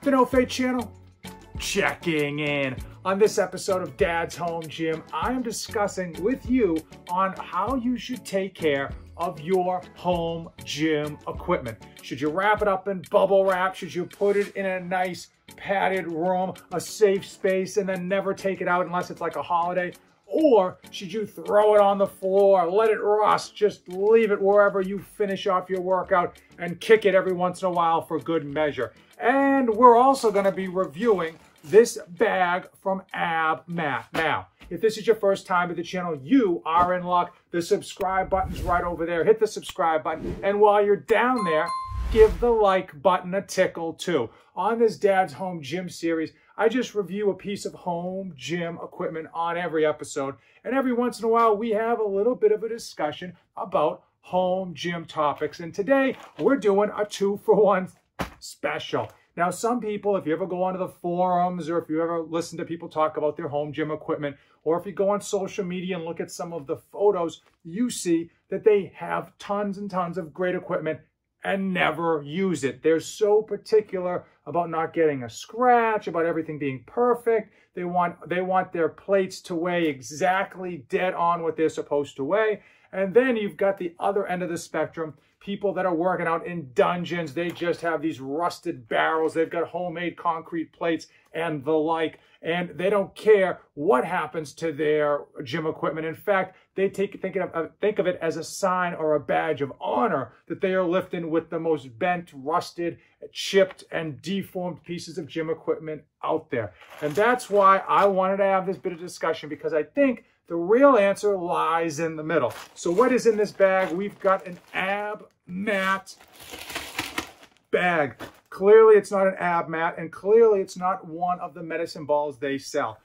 The No Fate channel, checking in. On this episode of Dad's Home Gym, I am discussing with you on how you should take care of your home gym equipment. Should you wrap it up in bubble wrap? Should you put it in a nice padded room, a safe space, and then never take it out unless it's like a holiday? Or should you throw it on the floor, let it rust, just leave it wherever you finish off your workout and kick it every once in a while for good measure? And we're also going to be reviewing this bag from AbMat. Now, if this is your first time to the channel, you are in luck. The subscribe button's right over there. Hit the subscribe button. And while you're down there, give the like button a tickle too. On this Dad's Home Gym series, I just review a piece of home gym equipment on every episode. And every once in a while, we have a little bit of a discussion about home gym topics. And today, we're doing a 2-for-1 special. Now, some people, if you ever go onto the forums or if you ever listen to people talk about their home gym equipment, or if you go on social media and look at some of the photos, you see that they have tons and tons of great equipment and never use it. They're so particular about not getting a scratch, about everything being perfect. They want their plates to weigh exactly dead on what they're supposed to weigh. And then you've got the other end of the spectrum, people that are working out in dungeons. They just have these rusted barrels. They've got homemade concrete plates and the like, and they don't care what happens to their gym equipment. In fact, they think of it as a sign or a badge of honor that they are lifting with the most bent, rusted, chipped, and deformed pieces of gym equipment out there. And that's why I wanted to have this bit of discussion, because I think the real answer lies in the middle. So what is in this bag? We've got an AbMat bag. Clearly it's not an AbMat, and clearly it's not one of the medicine balls they sell.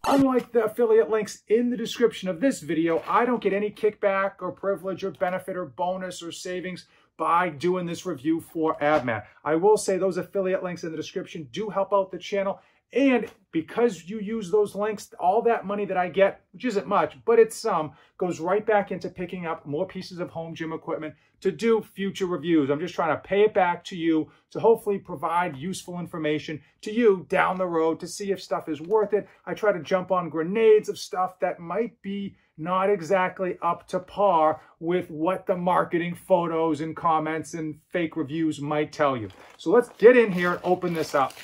Unlike the affiliate links in the description of this video, I don't get any kickback or privilege or benefit or bonus or savings by doing this review for AbMat. I will say those affiliate links in the description do help out the channel. And because you use those links, all that money that I get, which isn't much, but it's some, goes right back into picking up more pieces of home gym equipment to do future reviews. I'm just trying to pay it back to you to hopefully provide useful information to you down the road to see if stuff is worth it. I try to jump on grenades of stuff that might be not exactly up to par with what the marketing photos and comments and fake reviews might tell you. So let's get in here and open this up.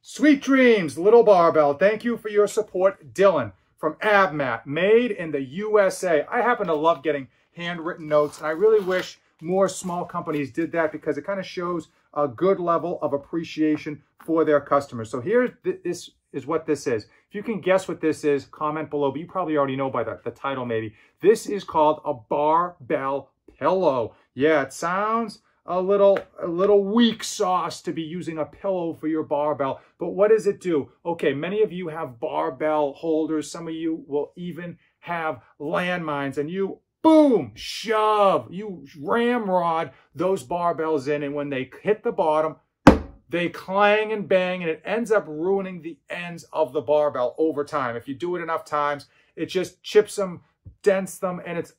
Sweet dreams, little barbell. Thank you for your support, Dylan from AbMat, made in the USA. I happen to love getting handwritten notes, and I really wish more small companies did that, because it kind of shows a good level of appreciation for their customers. So this is what this is. If you can guess what this is, comment below, but you probably already know by the title maybe. This is called a barbell pillow. Yeah, it sounds a little weak sauce to be using a pillow for your barbell. But what does it do? Okay, many of you have barbell holders. Some of you will even have landmines, and you, boom, shove, you ramrod those barbells in, and when they hit the bottom, they clang and bang, and it ends up ruining the ends of the barbell over time. If you do it enough times, it just chips them, dents them, and it's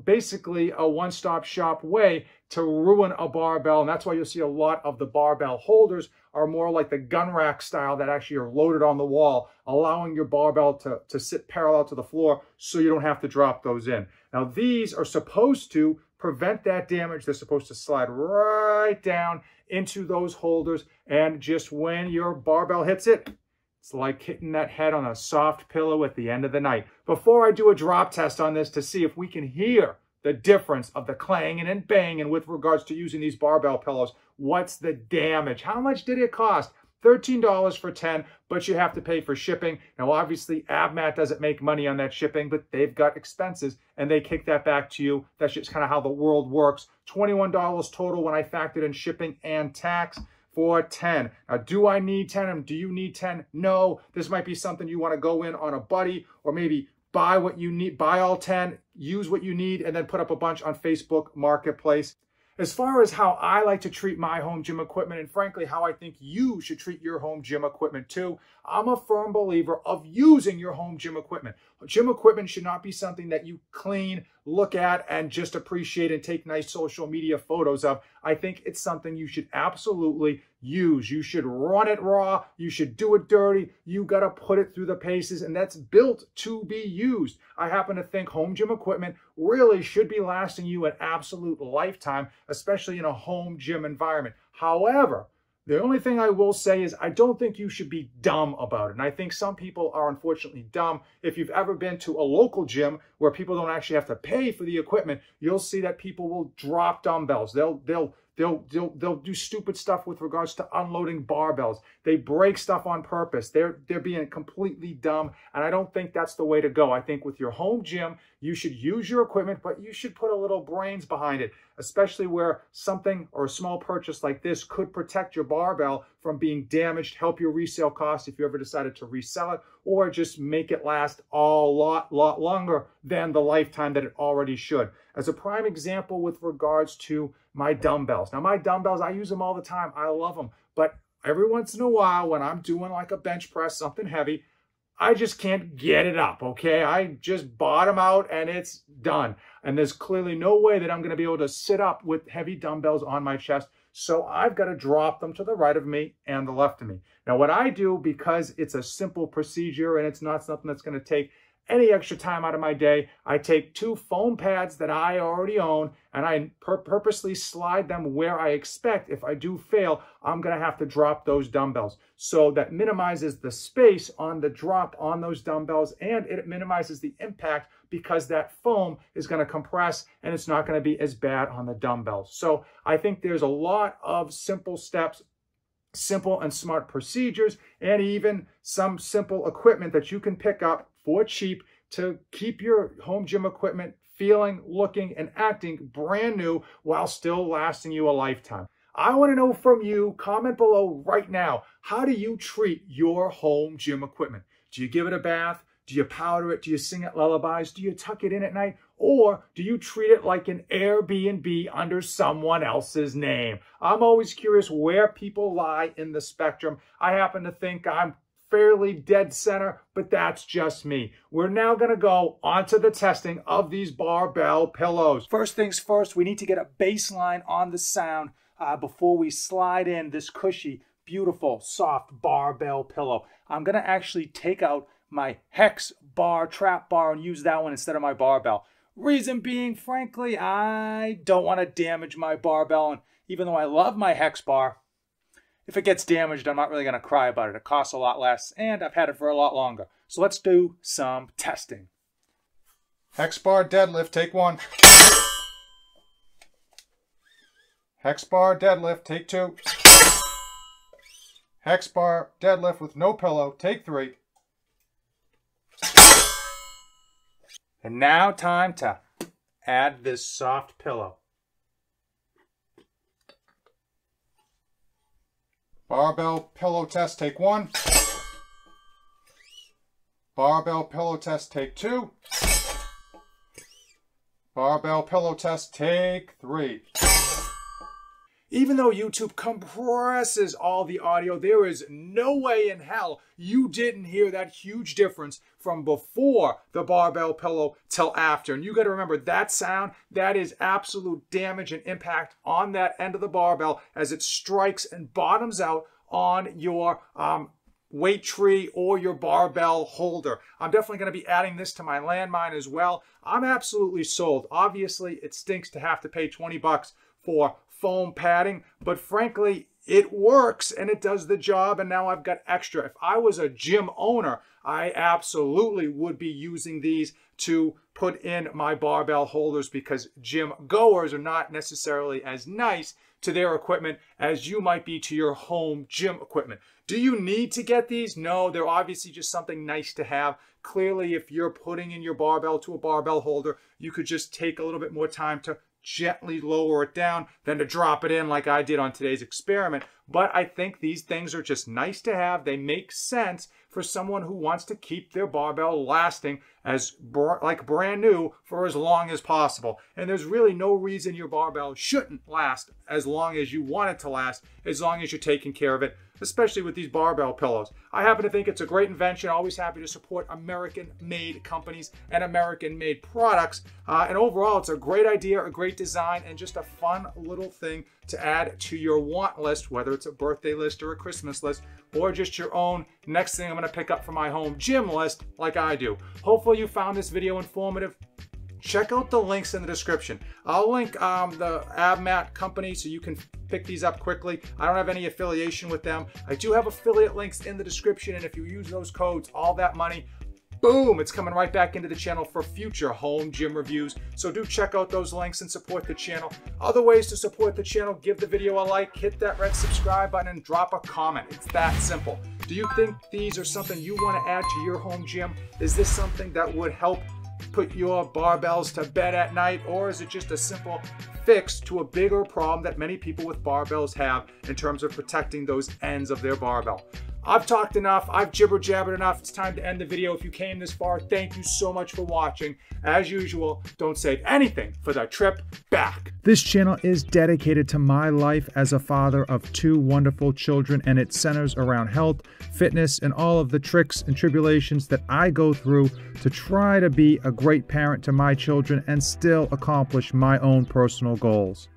basically a one-stop shop way to ruin a barbell. And that's why you'll see a lot of the barbell holders are more like the gun rack style that actually are loaded on the wall, allowing your barbell to sit parallel to the floor so you don't have to drop those in. Now, these are supposed to prevent that damage. They're supposed to slide right down into those holders, and just when your barbell hits it, it's like hitting that head on a soft pillow at the end of the night. Before I do a drop test on this to see if we can hear the difference of the clanging and banging with regards to using these barbell pillows, what's the damage? How much did it cost? $13 for 10, but you have to pay for shipping. Now, obviously, AbMat doesn't make money on that shipping, but they've got expenses, and they kick that back to you. That's just kind of how the world works. $21 total when I factored in shipping and tax for 10. Now, do I need 10? And do you need 10? No. This might be something you want to go in on a buddy, or maybe buy what you need, buy all 10, use what you need, and then put up a bunch on Facebook Marketplace. As far as how I like to treat my home gym equipment, and frankly, how I think you should treat your home gym equipment too, I'm a firm believer of using your home gym equipment. Gym equipment should not be something that you clean, look at, and just appreciate and take nice social media photos of. I think it's something you should absolutely use. You should run it raw. You should do it dirty. You got to put it through the paces, and that's built to be used. I happen to think home gym equipment really should be lasting you an absolute lifetime, especially in a home gym environment. However, the only thing I will say is I don't think you should be dumb about it. And I think some people are unfortunately dumb. If you've ever been to a local gym where people don't actually have to pay for the equipment, you'll see that people will drop dumbbells. They'll do stupid stuff with regards to unloading barbells. They break stuff on purpose. They're being completely dumb, and I don't think that's the way to go. I think with your home gym, you should use your equipment, but you should put a little brains behind it, especially where something or a small purchase like this could protect your barbell from being damaged, help your resale cost if you ever decided to resell it, or just make it last a lot longer than the lifetime that it already should. As a prime example with regards to my dumbbells. Now, my dumbbells, I use them all the time. I love them. But every once in a while, when I'm doing like a bench press, something heavy, I just can't get it up, okay? I just bottom out and it's done. And there's clearly no way that I'm going to be able to sit up with heavy dumbbells on my chest. So I've got to drop them to the right of me and the left of me. Now, what I do, because it's a simple procedure and it's not something that's going to take any extra time out of my day, I take 2 foam pads that I already own and I purposely slide them where I expect if I do fail, I'm going to have to drop those dumbbells. So that minimizes the space on the drop on those dumbbells, and it minimizes the impact because that foam is going to compress and it's not going to be as bad on the dumbbells. So I think there's a lot of simple steps, simple and smart procedures, and even some simple equipment that you can pick up for cheap to keep your home gym equipment feeling, looking, and acting brand new while still lasting you a lifetime. I want to know from you, comment below right now, how do you treat your home gym equipment? Do you give it a bath? Do you powder it? Do you sing it lullabies? Do you tuck it in at night? Or do you treat it like an Airbnb under someone else's name? I'm always curious where people lie in the spectrum. I happen to think I'm fairly dead center, but that's just me. We're now going to go onto the testing of these barbell pillows. First things first, we need to get a baseline on the sound before we slide in this cushy, beautiful, soft barbell pillow. I'm going to actually take out my hex bar, trap bar, and use that one instead of my barbell. Reason being, frankly, I don't want to damage my barbell, and even though I love my hex bar, if it gets damaged, I'm not really going to cry about it. It costs a lot less, and I've had it for a lot longer. So let's do some testing. Hex bar deadlift, take 1. Hex bar deadlift, take 2. Hex bar deadlift with no pillow, take 3. And now time to add this soft pillow. Barbell pillow test, take 1. Barbell pillow test, take 2. Barbell pillow test, take 3. Even though YouTube compresses all the audio, there is no way in hell you didn't hear that huge difference from before the barbell pillow till after. And you got to remember that sound, that is absolute damage and impact on that end of the barbell as it strikes and bottoms out on your weight tree or your barbell holder. I'm definitely going to be adding this to my landmine as well. I'm absolutely sold. Obviously, it stinks to have to pay 20 bucks for foam padding, but frankly, it works and it does the job, and now I've got extra. If I was a gym owner, I absolutely would be using these to put in my barbell holders because gym goers are not necessarily as nice to their equipment as you might be to your home gym equipment. Do you need to get these? No, they're obviously just something nice to have. Clearly, if you're putting in your barbell to a barbell holder, you could just take a little bit more time to gently lower it down than to drop it in like I did on today's experiment. But I think these things are just nice to have. They make sense for someone who wants to keep their barbell lasting like brand new for as long as possible. And there's really no reason your barbell shouldn't last as long as you want it to last, as long as you're taking care of it, especially with these barbell pillows. I happen to think it's a great invention. Always happy to support American-made companies and American-made products. And overall, it's a great idea, a great design, and just a fun little thing to add to your want list, whether it's a birthday list or a Christmas list, or just your own next thing I'm going to pick up for my home gym list like I do. Hopefully you found this video informative. Check out the links in the description. I'll link the AbMat company so you can pick these up quickly. I don't have any affiliation with them. I do have affiliate links in the description, and if you use those codes, all that money, boom, it's coming right back into the channel for future home gym reviews. So do check out those links and support the channel. Other ways to support the channel: give the video a like, hit that red subscribe button, and drop a comment. It's that simple. Do you think these are something you want to add to your home gym? Is this something that would help put your barbells to bed at night, or is it just a simple fix to a bigger problem that many people with barbells have in terms of protecting those ends of their barbell? I've talked enough. I've jibber-jabbered enough. It's time to end the video. If you came this far, thank you so much for watching. As usual, don't save anything for the trip back. This channel is dedicated to my life as a father of 2 wonderful children, and it centers around health, fitness, and all of the tricks and tribulations that I go through to try to be a great parent to my children and still accomplish my own personal goals.